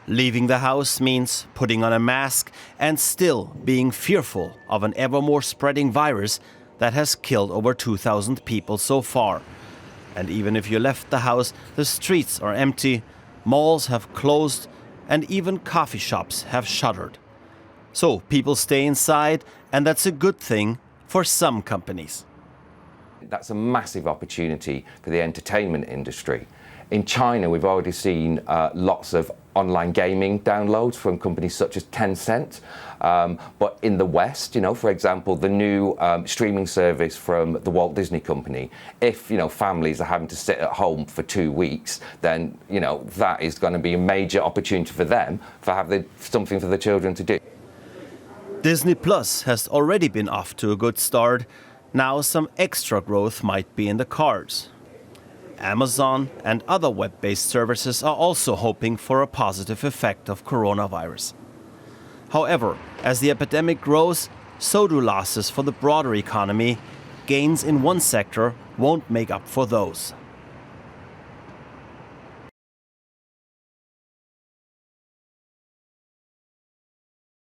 Leaving the house means putting on a mask and still being fearful of an ever more spreading virus that has killed over 2,000 people so far. And even if you left the house, the streets are empty, malls have closed, and even coffee shops have shuttered. So people stay inside, and that's a good thing for some companies. That's a massive opportunity for the entertainment industry. In China, we've already seen lots of online gaming downloads from companies such as Tencent. But in the West, for example, the new streaming service from the Walt Disney Company, if, families are having to sit at home for 2 weeks, then, that is going to be a major opportunity for them for having something for the children to do. Disney Plus has already been off to a good start. Now some extra growth might be in the cards. Amazon and other web-based services are also hoping for a positive effect of coronavirus. However, as the epidemic grows, so do losses for the broader economy. Gains in one sector won't make up for those.